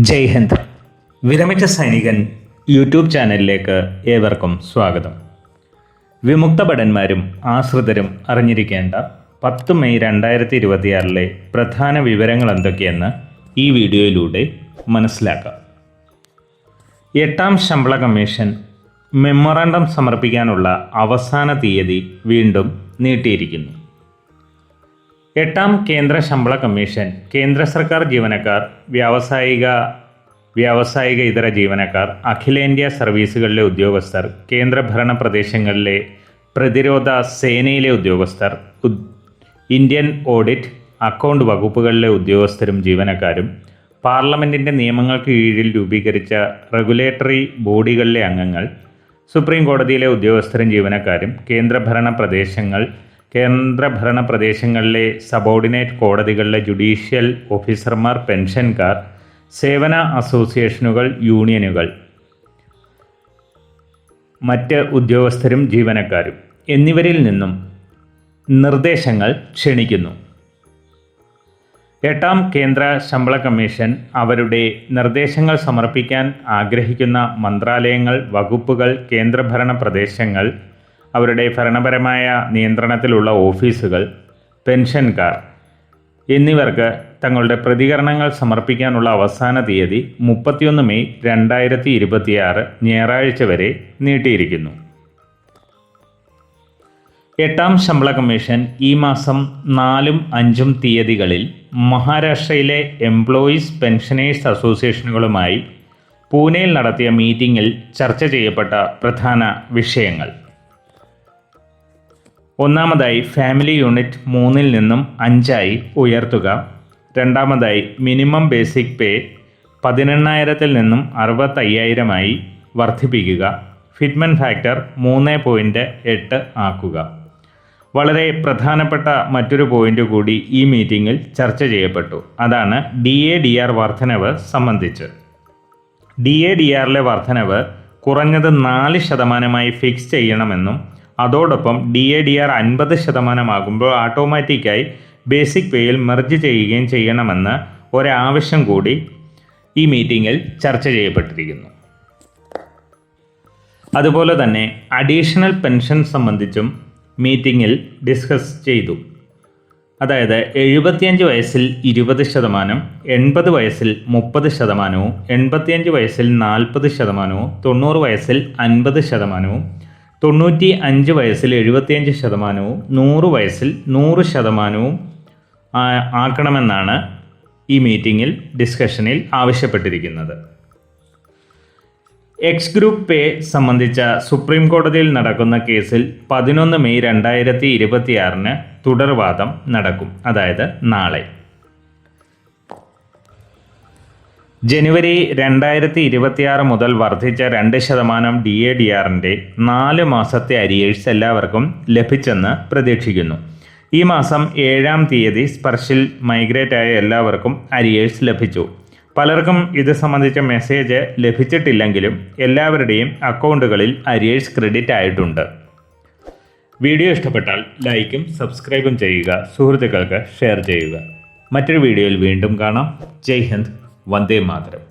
ജയ് ഹിന്ദ്. വിരമിച്ച സൈനികൻ യൂട്യൂബ് ചാനലിലേക്ക് ഏവർക്കും സ്വാഗതം. വിമുക്ത ഭടന്മാരും ആശ്രിതരും അറിഞ്ഞിരിക്കേണ്ട 10 മെയ് 2026 പ്രധാന വിവരങ്ങൾ എന്തൊക്കെയെന്ന് ഈ വീഡിയോയിലൂടെ മനസ്സിലാക്കാം. 8ാം ശമ്പള കമ്മീഷൻ മെമ്മോറാണ്ടം സമർപ്പിക്കാനുള്ള അവസാന തീയതി വീണ്ടും നീട്ടിയിരിക്കുന്നു. 8ാം കേന്ദ്ര ശമ്പള കമ്മീഷൻ കേന്ദ്ര സർക്കാർ ജീവനക്കാർ, വ്യാവസായിക ഇതര ജീവനക്കാർ, അഖിലേന്ത്യാ സർവീസുകളിലെ ഉദ്യോഗസ്ഥർ, കേന്ദ്രഭരണ പ്രദേശങ്ങളിലെ പ്രതിരോധ സേനയിലെ ഉദ്യോഗസ്ഥർ, ഇന്ത്യൻ ഓഡിറ്റ്, അക്കൗണ്ട് വകുപ്പുകളിലെ ഉദ്യോഗസ്ഥരും ജീവനക്കാരും, പാർലമെൻറ്റിൻ്റെ നിയമങ്ങൾക്ക് കീഴിൽ രൂപീകരിച്ച റെഗുലേറ്ററി ബോഡികളിലെ അംഗങ്ങൾ, സുപ്രീം കോടതിയിലെ ഉദ്യോഗസ്ഥരും ജീവനക്കാരും, കേന്ദ്രഭരണ പ്രദേശങ്ങളിലെ സബോർഡിനേറ്റ് കോടതികളിലെ ജുഡീഷ്യൽ ഓഫീസർമാർ, പെൻഷൻകാർ, സേവന അസോസിയേഷനുകൾ, യൂണിയനുകൾ, മറ്റ് ഉദ്യോഗസ്ഥരും ജീവനക്കാരും എന്നിവരിൽ നിന്നും നിർദ്ദേശങ്ങൾ ക്ഷണിക്കുന്നു. 8ാം കേന്ദ്ര ശമ്പള കമ്മീഷൻ അവരുടെ നിർദ്ദേശങ്ങൾ സമർപ്പിക്കാൻ ആഗ്രഹിക്കുന്ന മന്ത്രാലയങ്ങൾ, വകുപ്പുകൾ, കേന്ദ്രഭരണ പ്രദേശങ്ങൾ, അവരുടെ ഭരണപരമായ നിയന്ത്രണത്തിലുള്ള ഓഫീസുകൾ, പെൻഷൻകാർ എന്നിവർക്ക് തങ്ങളുടെ പ്രതികരണങ്ങൾ സമർപ്പിക്കാനുള്ള അവസാന തീയതി 31 മെയ് 2026 ഞായറാഴ്ച വരെ നീട്ടിയിരിക്കുന്നു. 8ാം ശമ്പള കമ്മീഷൻ ഈ മാസം 4ഉം 5ഉം തീയതികളിൽ മഹാരാഷ്ട്രയിലെ എംപ്ലോയീസ് പെൻഷനേഴ്സ് അസോസിയേഷനുകളുമായി പൂനെയിൽ നടത്തിയ മീറ്റിംഗിൽ ചർച്ച ചെയ്യപ്പെട്ട പ്രധാന വിഷയങ്ങൾ: ഒന്നാമതായി, ഫാമിലി യൂണിറ്റ് 3ൽ നിന്നും 5ആയി ഉയർത്തുക. രണ്ടാമതായി, മിനിമം ബേസിക് പേ 18,000-ൽ നിന്നും 65,000-ആയി വർദ്ധിപ്പിക്കുക. ഫിറ്റ്മെൻറ്റ് ഫാക്ടർ 3.8 ആക്കുക. വളരെ പ്രധാനപ്പെട്ട മറ്റൊരു പോയിന്റ് കൂടി ഈ മീറ്റിംഗിൽ ചർച്ച ചെയ്യപ്പെട്ടു. അതാണ് DADR വർധനവ് സംബന്ധിച്ച്. DADRലെ വർധനവ് കുറഞ്ഞത് 4% ഫിക്സ് ചെയ്യണമെന്നും അതോടൊപ്പം DADR 50% ഓട്ടോമാറ്റിക്കായി ബേസിക് പേയിൽ മെർജ് ചെയ്യുകയും ചെയ്യണമെന്ന് ഒരാവശ്യം കൂടി ഈ മീറ്റിങ്ങിൽ ചർച്ച ചെയ്യപ്പെട്ടിരിക്കുന്നു. അതുപോലെ തന്നെ അഡീഷണൽ പെൻഷൻ സംബന്ധിച്ചും മീറ്റിങ്ങിൽ ഡിസ്കസ് ചെയ്തു. അതായത് 75 വയസ്സിൽ 20%, 80 വയസ്സിൽ 30%, 85 വയസ്സിൽ 40%, 90 വയസ്സിൽ 50%, 95 വയസ്സിൽ 75%, 100 വയസ്സിൽ 100% ആക്കണമെന്നാണ് ഈ മീറ്റിങ്ങിൽ ഡിസ്കഷനിൽ ആവശ്യപ്പെട്ടിരിക്കുന്നത്. എക്സ് ഗ്രൂപ്പ് പേ സംബന്ധിച്ച സുപ്രീം കോടതിയിൽ നടക്കുന്ന കേസിൽ 11 മെയ് 2026 തുടർവാദം നടക്കും. അതായത് നാളെ. ജനുവരി 2026 മുതൽ വർദ്ധിച്ച 2% DADRൻ്റെ 4 മാസത്തെ അരിയേഴ്സ് എല്ലാവർക്കും ലഭിച്ചെന്ന് പ്രതീക്ഷിക്കുന്നു. ഈ മാസം 7-ാം തീയതി സ്പർശിൽ മൈഗ്രേറ്റ് ആയ എല്ലാവർക്കും അരിയേഴ്സ് ലഭിച്ചു. പലർക്കും ഇത് സംബന്ധിച്ച മെസ്സേജ് ലഭിച്ചിട്ടില്ലെങ്കിലും എല്ലാവരുടെയും അക്കൗണ്ടുകളിൽ അരിയേഴ്സ് ക്രെഡിറ്റ് ആയിട്ടുണ്ട്. വീഡിയോ ഇഷ്ടപ്പെട്ടാൽ ലൈക്കും സബ്സ്ക്രൈബും ചെയ്യുക, സുഹൃത്തുക്കൾക്ക് ഷെയർ ചെയ്യുക. മറ്റൊരു വീഡിയോയിൽ വീണ്ടും കാണാം. ജയ് ഹിന്ദ്. വന്ദേ മാതരം.